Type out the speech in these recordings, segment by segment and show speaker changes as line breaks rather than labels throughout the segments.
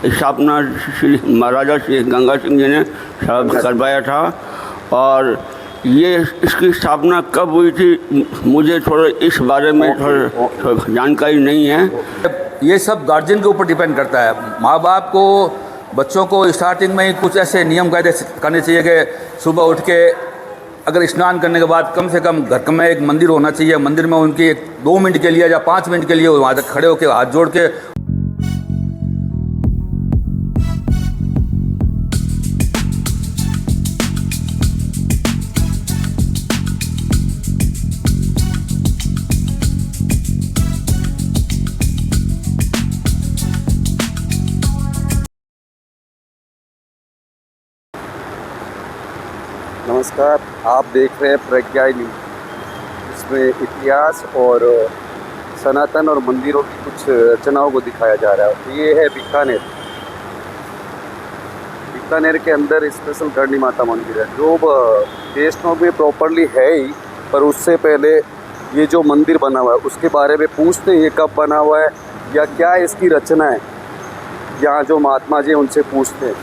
स्थापना श्री महाराजा श्री गंगा सिंह जी ने करवाया था। और ये इसकी स्थापना कब हुई थी मुझे थोड़ा इस बारे में थोड़ा जानकारी नहीं है।
ये सब गार्जियन के ऊपर डिपेंड करता है। माँ बाप को बच्चों को स्टार्टिंग में ही कुछ ऐसे नियम कायदे करने चाहिए कि सुबह उठ के अगर स्नान करने के बाद कम से कम घर में एक मंदिर होना चाहिए। मंदिर में उनकी 2 मिनट के लिए या 5 मिनट के लिए वहाँ तक खड़े होकर हाथ जोड़ के
नमस्कार, आप देख रहे हैं प्रज्ञा न्यूज़। इसमें इतिहास और सनातन और मंदिरों की कुछ रचनाओं को दिखाया जा रहा है। ये है बीकानेर। बीकानेर के अंदर स्पेशल करणी माता मंदिर है जो वैष्णव में प्रॉपरली है ही, पर उससे पहले ये जो मंदिर बना हुआ है उसके बारे में पूछते हैं ये कब बना हुआ है या क्या इसकी रचना है। यहाँ जो महात्मा जी उनसे पूछते हैं।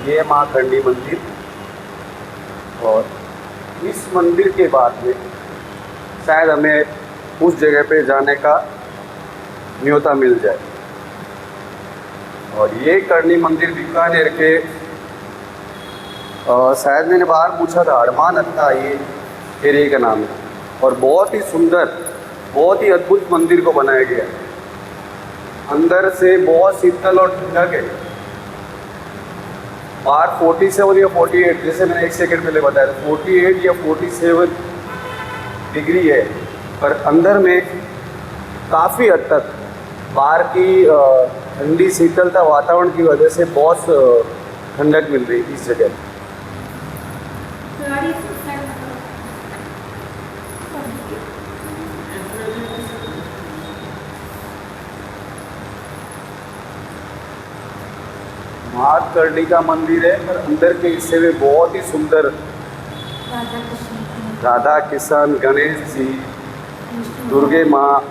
ये माँ करणी मंदिर, और इस मंदिर के बाद में शायद हमें उस जगह पे जाने का न्योता मिल जाए। और ये करणी मंदिर बीकानेर के शायद मैंने बाहर पूछा था, हड़मान अत्ता ये एरिया का नाम है। और बहुत ही सुंदर, बहुत ही अद्भुत मंदिर को बनाया गया है। अंदर से बहुत शीतल और ठंडक है। बाहर 47 या 48, जैसे मैंने 1 सेकंड पहले बताया, 48 या 47 डिग्री है, पर अंदर में काफ़ी हद तक बाहर की ठंडी शीतलता वातावरण की वजह से बहुत ठंडक मिल रही है इस जगह। माँ करणी का मंदिर है, पर अंदर के हिस्से में बहुत ही सुंदर राधा कृष्ण, गणेश जी, दुर्गे माँ,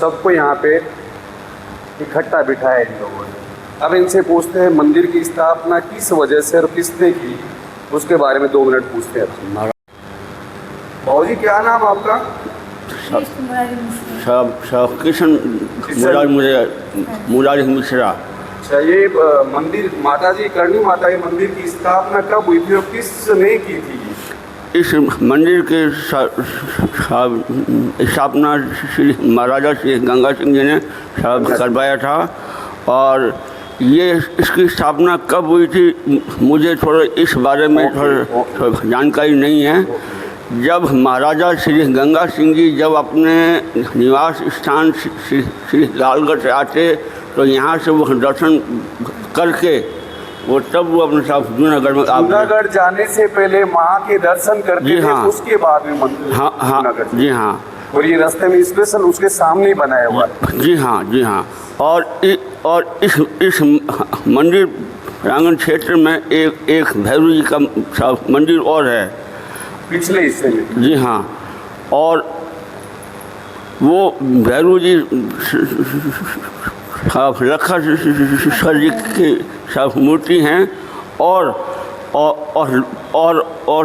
सबको यहाँ पे इकट्ठा बिठाया इन लोगों ने। अब इनसे पूछते हैं मंदिर की स्थापना किस वजह से और किसने की, उसके बारे में 2 मिनट पूछते हैं। बाबू जी क्या नाम आपका?
कृष्ण मुरारी मिश्रा।
अच्छा, ये मंदिर माता जी करणी माता के मंदिर की स्थापना कब हुई थी और किसने की थी?
इस मंदिर के स्थापना श्री महाराजा श्री गंगा सिंह जी ने करवाया था। और ये इसकी स्थापना कब हुई थी मुझे थोड़ा इस बारे में थोड़ा जानकारी नहीं है। जब महाराजा श्री गंगा सिंह जी जब अपने निवास स्थान श्री लालगढ़ से आते तो यहाँ से वो दर्शन करके वो तब वो अपने साथ जूनागढ़ में
जूनागढ़ जाने से पहले माँ के दर्शन करके
हाँ,
उसके बाद में मंदिर।
हाँ जी हाँ।
और ये रास्ते में स्पेशल उसके सामने ही बनाया हुआ है।
जी हाँ। और इस मंदिर प्रांगण क्षेत्र में एक भैरव जी का मंदिर और है
पिछले हिस्से में।
जी हाँ। और वो भैरव जी लखनसर जी की सब मूर्ति हैं। और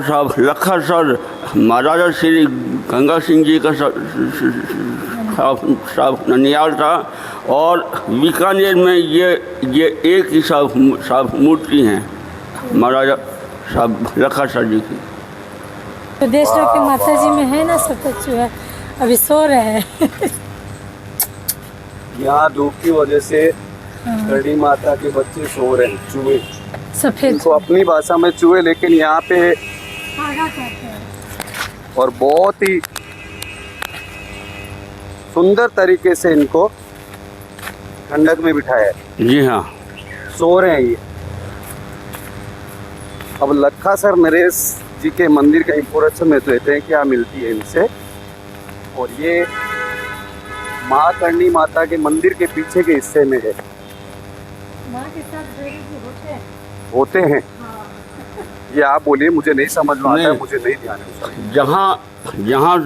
सब लखनसर महाराजा श्री गंगा सिंह जी का सब ननियाल था। और बीकानेर में ये एक ही सब मूर्ति हैं महाराजा साहब लखनसर जी की।
तो देश की माता जी में है ना सब कुछ है, अभी सो रहे हैं।
यहाँ धूप की वजह से करणी माता के बच्चे सो रहे हैं, चूहे
सफेद,
इनको अपनी भाषा में चूहे, लेकिन यहाँ पे और बहुत ही सुंदर तरीके से इनको ठंडक में बिठाया है।
जी हाँ,
सो रहे हैं ये। अब लखनसर नरेश जी के मंदिर का इंफॉर्मेशन में देते हैं क्या मिलती है इनसे। और ये माँ करणी माता के मंदिर के पीछे के हिस्से में है।
माँ के साथ
होते हैं। ये आप बोलिए, मुझे नहीं समझ में आता है, मुझे नहीं ध्यान है।
जहाँ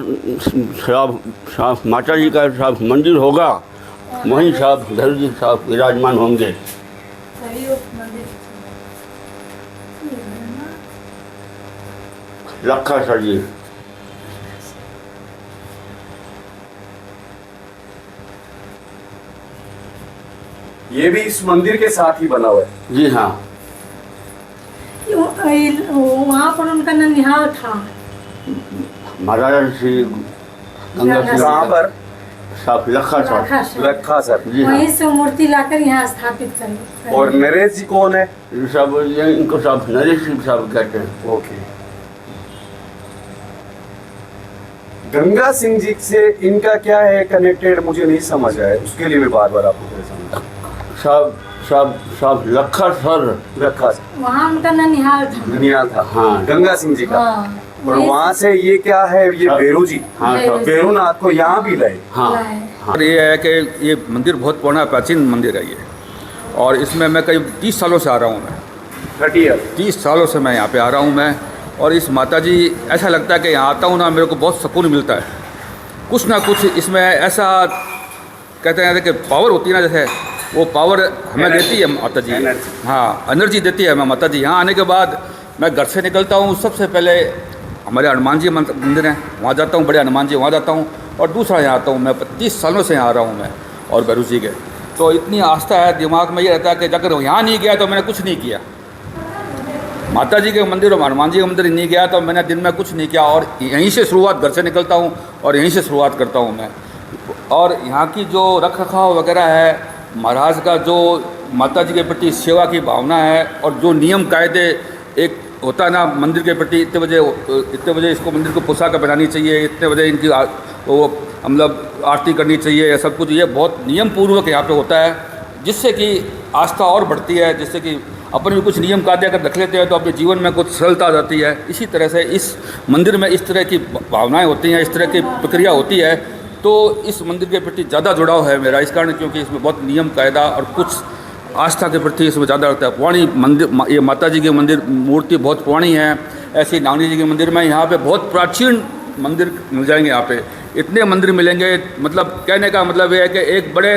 सब माता जी का सब मंदिर होगा मोहिन साहब धरुजी साहब विराजमान होंगे।
तभी वो मंदिर
लखा सर जी।
ये भी इस मंदिर के साथ ही बना हुआ है।
जी हाँ।
वहाँ पर उनका ननिहाल था।
महाराजा श्री गंगा सिंह
कहाँ पर?
साहब लखा सर।
लाखा सर।
रखा सर।
जी हाँ।
वहीं से मूर्ति लाकर यहाँ स्थापित करें।
और नरेश जी कौन है?
सब इनको सब नरेश सिंह साहब कहते हैं।
ओके। गंगा सिंह जी से इनका क्या है कनेक्टेड, मुझे नहीं समझ आया, उसके लिए मैं बार बार आपको समझा।
सब सब सब लखा सर।
रखा सर
वहाँ उनका ननिहाल था।
दुनिया था।
हाँ।
गंगा सिंह जी का।
हाँ।
और वहाँ से ये क्या है, ये बेरू जी,
हाँ सब।
बेरूनाथ को यहाँ भी लाए।
हाँ
लाए।
और ये है कि ये मंदिर बहुत पुराना प्राचीन मंदिर है ये, और इसमें मैं करीब 30 सालों से आ रहा हूँ। मैं
30 ईयर
30 सालों से मैं यहाँ पे आ रहा हूँ मैं। और इस माता जी, ऐसा लगता है कि यहाँ आता हूँ ना, मेरे को बहुत सुकून मिलता है। कुछ ना कुछ इसमें ऐसा कहते हैं कि पावर होती है ना, जैसे वो पावर हमें देती है माता जी।
एनर्जी।
हाँ, एनर्जी देती है हमें माता जी। यहाँ आने के बाद मैं घर से निकलता हूँ, सबसे पहले हमारे हनुमान जी मंदिर हैं, वहाँ जाता हूँ, बड़े हनुमान जी वहाँ जाता हूँ। और दूसरा यहाँ आता हूँ मैं, 30 सालों से यहाँ आ रहा हूँ मैं, और भैरू जी के। तो इतनी आस्था है, दिमाग में ये रहता है कि अगर यहाँ नहीं गया तो मैंने कुछ नहीं किया। माता जी के मंदिर और हनुमान जी के मंदिर नहीं गया तो मैंने दिन में कुछ नहीं किया। और यहीं से शुरुआत, घर से निकलता हूँ और यहीं से शुरुआत करता हूँ मैं। और यहाँ की जो रख रखाव वगैरह है, महाराज का जो माता जी के प्रति सेवा की भावना है, और जो नियम कायदे एक होता है ना मंदिर के प्रति, इतने बजे इसको मंदिर को पोशाक बनानी चाहिए, इतने बजे इनकी वो मतलब आरती करनी चाहिए, या सब कुछ ये बहुत नियम पूर्वक यहाँ पे होता है, जिससे कि आस्था और बढ़ती है, जिससे कि अपन भी कुछ नियम कायदे अगर रख लेते हैं तो अपने जीवन में कुछ सरलता आ जाती है। इसी तरह से इस मंदिर में इस तरह की भावनाएं होती हैं, इस तरह की प्रक्रिया होती है, तो इस मंदिर के प्रति ज़्यादा जुड़ाव है मेरा इस कारण, क्योंकि इसमें बहुत नियम कायदा और कुछ आस्था के प्रति इसमें ज़्यादा लगता है। पुरानी मंदिर, ये माता जी के मंदिर मूर्ति बहुत पुरानी है। ऐसी नागनी जी के मंदिर में यहाँ पे बहुत प्राचीन मंदिर मिल जाएंगे। यहाँ पे इतने मंदिर मिलेंगे, मतलब कहने का मतलब ये है कि एक बड़े,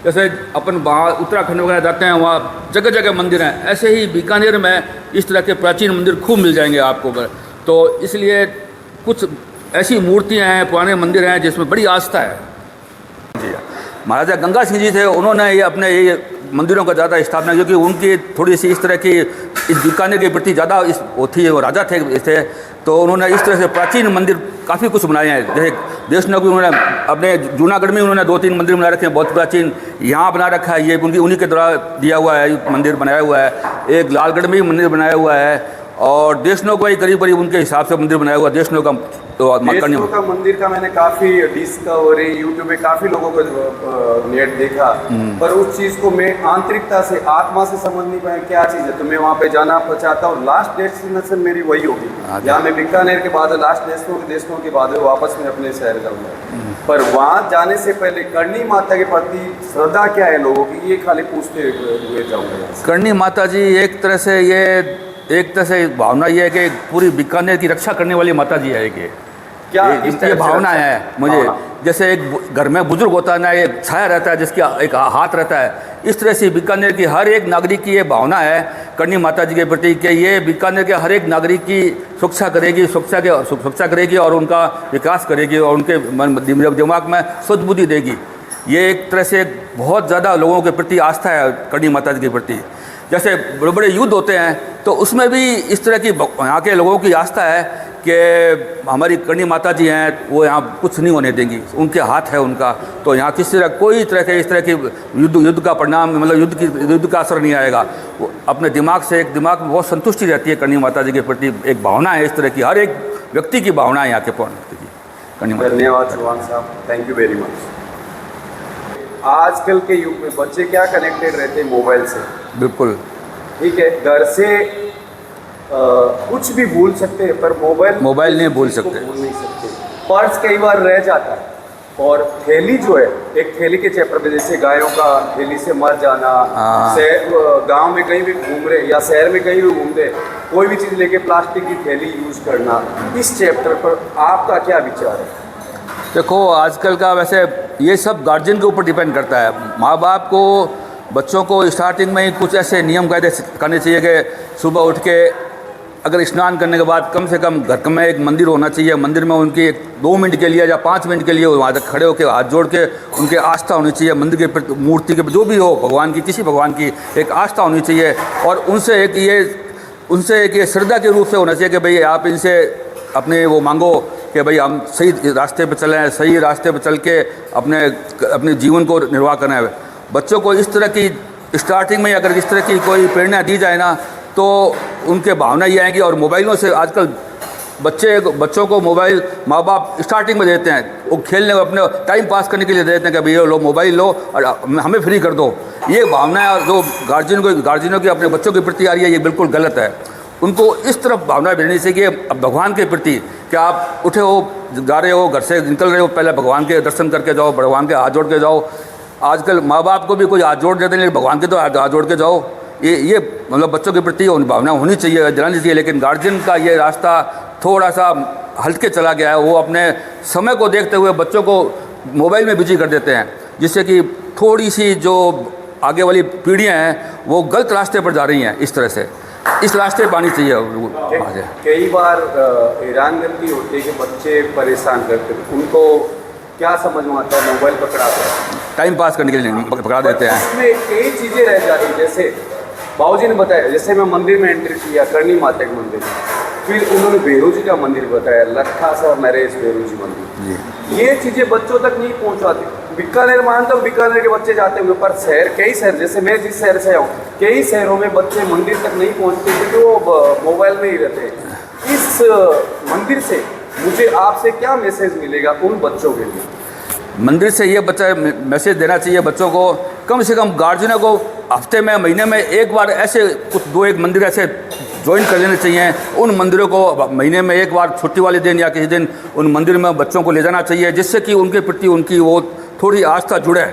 जैसे अपन वहाँ उत्तराखंड वगैरह जाते हैं, वहाँ जगह जगह मंदिर हैं, ऐसे ही बीकानेर में इस तरह के प्राचीन मंदिर खूब मिल जाएंगे आपको। तो इसलिए कुछ ऐसी मूर्तियाँ हैं, पुराने मंदिर हैं जिसमें बड़ी आस्था है। जी, महाराजा गंगा सिंह जी थे, उन्होंने ये अपने ये मंदिरों का ज़्यादा स्थापना, क्योंकि उनकी थोड़ी सी इस तरह की इस बीकानेर के प्रति ज़्यादा वो थी, वो राजा थे, तो उन्होंने इस तरह से प्राचीन मंदिर काफ़ी कुछ बनाए हैं। जैसे देशनोक भी उन्होंने, अपने जूनागढ़ में उन्होंने 2-3 मंदिर बना रखे हैं बहुत प्राचीन, यहाँ बना रखा है, ये उन्हीं के द्वारा दिया हुआ है, मंदिर बनाया हुआ है। एक लालगढ़ में भी मंदिर बनाया हुआ है, और देशनोक में करीब करीब उनके हिसाब से मंदिर बनाया हुआ है। देशनोक का
देशनोक का मंदिर का मैंने काफ़ी डिस्कवरी यूट्यूब पे काफ़ी लोगों को नेट देखा, पर उस चीज़ को मैं आंतरिकता से, आत्मा से समझ नहीं पाया क्या चीज़ है। तो मैं वहाँ पे जाना चाहता हूँ। लास्ट डेस्टिनेशन मेरी वही होगी, जहाँ मैं बीकानेर के बाद लास्ट देशनोक के बाद वापस मैं अपने शहर जाऊँगा। पर वहाँ जाने से पहले करणी माता के प्रति श्रद्धा क्या है लोगों की, ये खाली पूछते हुए जाऊँगा।
करणी माता जी एक तरह से भावना ये है कि पूरी बीकानेर की रक्षा करने वाली माता जी है।
क्या
ये भावना है मुझे, जैसे एक घर में बुजुर्ग होता है ना, एक छाया रहता है जिसका एक हाथ रहता है, इस तरह से बीकानेर की हर एक नागरिक की ये भावना है करणी माता जी के प्रति कि ये बीकानेर के हर एक नागरिक की सुरक्षा करेगी और उनका विकास करेगी और उनके दिमाग में सद्बुद्धि देगी। ये एक तरह से बहुत ज़्यादा लोगों के प्रति आस्था है करणी माता जी के प्रति। जैसे बड़े बड़े युद्ध होते हैं तो उसमें भी इस तरह की यहाँ के लोगों की आस्था है कि हमारी करणी माता जी हैं, वो यहाँ कुछ नहीं होने देंगी, उनके हाथ है उनका। तो यहाँ किसी तरह कोई तरह के इस तरह की युद्ध का परिणाम, मतलब युद्ध का असर नहीं आएगा। वो अपने दिमाग में बहुत संतुष्टि रहती है करणी माता जी के प्रति, एक भावना है इस तरह की, हर एक व्यक्ति की भावना है यहाँ के करणी माता।
धन्यवाद चौहान साहब, थैंक यू वेरी मच। आजकल के युग में बच्चे क्या कनेक्टेड रहते हैं मोबाइल से। बिल्कुल ठीक है, घर से कुछ भी भूल सकते हैं, पर मोबाइल नहीं भूल सकते। पर्स कई बार रह जाता है, और थैली जो है, एक थैली के चक्कर में, जैसे गायों का थैली से मर जाना, गांव में कहीं भी घूम रहे या शहर में कहीं भी घूम रहे, कोई भी चीज़ लेके प्लास्टिक की थैली यूज़ करना, इस चैप्टर पर आपका क्या विचार है?
देखो आजकल का वैसे ये सब गार्जियन के ऊपर डिपेंड करता है। माँ बाप को बच्चों को स्टार्टिंग में ही कुछ ऐसे नियम कायदे करने चाहिए कि सुबह उठ के अगर स्नान करने के बाद कम से कम घर में एक मंदिर होना चाहिए, मंदिर में उनकी 2 मिनट के लिए या 5 मिनट के लिए वहाँ तक खड़े होकर हाथ जोड़ के उनके आस्था होनी चाहिए, मंदिर के प्रति, मूर्ति के जो भी हो, भगवान की, किसी भगवान की एक आस्था होनी चाहिए। और उनसे एक ये श्रद्धा के रूप से होना चाहिए कि भाई आप इनसे अपने वो मांगो कि भाई हम सही रास्ते पर चलें, सही रास्ते पर चल के अपने जीवन को निर्वाह करना है। बच्चों को इस तरह की स्टार्टिंग में अगर इस तरह की कोई प्रेरणा दी जाए ना तो उनके भावना ये आएगी। और मोबाइलों से आजकल बच्चों को मोबाइल माँ बाप स्टार्टिंग में देते हैं, वो खेलने अपने टाइम पास करने के लिए देते हैं कि भैया लो मोबाइल लो और हमें फ्री कर दो। ये भावना है जो गार्जियनों की अपने बच्चों के प्रति आ रही है, ये बिल्कुल गलत है। उनको इस तरफ भावना भेजनी चाहिए कि भगवान के प्रति कि आप उठे हो, जा रहे हो, घर से निकल रहे हो, पहले भगवान के दर्शन करके जाओ, भगवान के हाथ जोड़ के जाओ। आजकल माँ बाप को भी कोई हाथ जोड़ देते हैं, लेकिन भगवान के तो हाथ जोड़ के जाओ। ये मतलब बच्चों के प्रति भावना होनी चाहिए, जलानी चाहिए। लेकिन गार्जियन का ये रास्ता थोड़ा सा हटके चला गया है। वो अपने समय को देखते हुए बच्चों को मोबाइल में बिजी कर देते हैं, जिससे कि थोड़ी सी जो आगे वाली पीढ़ियाँ हैं वो गलत रास्ते पर जा रही हैं। इस तरह से इस रास्ते पर आनी चाहिए आगे।
कई बार हैरान गलती होती है कि बच्चे परेशान करते हैं, उनको क्या समझ में आता है, मोबाइल पकड़ाते हैं,
टाइम पास करने के लिए पकड़ा देते हैं।
इसमें कई चीज़ें रह जाती हैं। जैसे बाबूजी ने बताया, जैसे मैं मंदिर में एंट्री किया, करणी माता के मंदिर में, फिर उन्होंने बेरू जी का मंदिर बताया, लट्ठा सा नरेश बेरू जी मंदिर। ये चीज़ें बच्चों तक नहीं पहुंचाती। बीकानेर मानता हूँ, बीकानेर के बच्चे जाते हुए, पर कई शहर, जैसे मैं जिस शहर से आऊँ, कई शहरों में बच्चे मंदिर तक नहीं पहुँचते क्योंकि वो मोबाइल में ही रहते हैं। इस मंदिर से मुझे आपसे क्या मैसेज मिलेगा उन बच्चों के लिए?
मंदिर से ये मैसेज देना चाहिए बच्चों को, कम से कम गार्जियनों को हफ्ते में, महीने में एक बार ऐसे कुछ 2-1 मंदिर ऐसे ज्वाइन कर लेने चाहिए। उन मंदिरों को महीने में एक बार छुट्टी वाले दिन या किसी दिन उन मंदिर में बच्चों को ले जाना चाहिए, जिससे कि उनके प्रति उनकी वो थोड़ी आस्था जुड़े।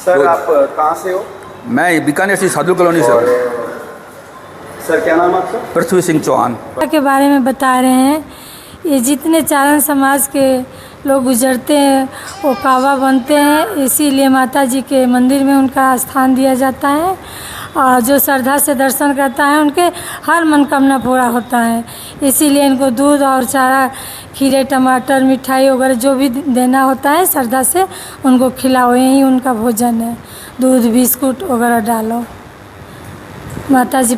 सर आप कहाँ से हो?
मैं बीकानेर से साधु कॉलोनी से।
सर क्या नाम आपका?
पृथ्वी सिंह चौहान।
के बारे में बता रहे हैं। ये जितने चारण समाज के लोग गुजरते हैं वो कावा बनते हैं, इसीलिए माता जी के मंदिर में उनका स्थान दिया जाता है। और जो श्रद्धा से दर्शन करता है उनके हर मनोकामना पूरा होता है। इसीलिए इनको दूध और चारा, खीरे, टमाटर, मिठाई वगैरह जो भी देना होता है श्रद्धा से उनको खिलाओ, यही उनका भोजन है। दूध, बिस्कुट वगैरह डालो। माता जी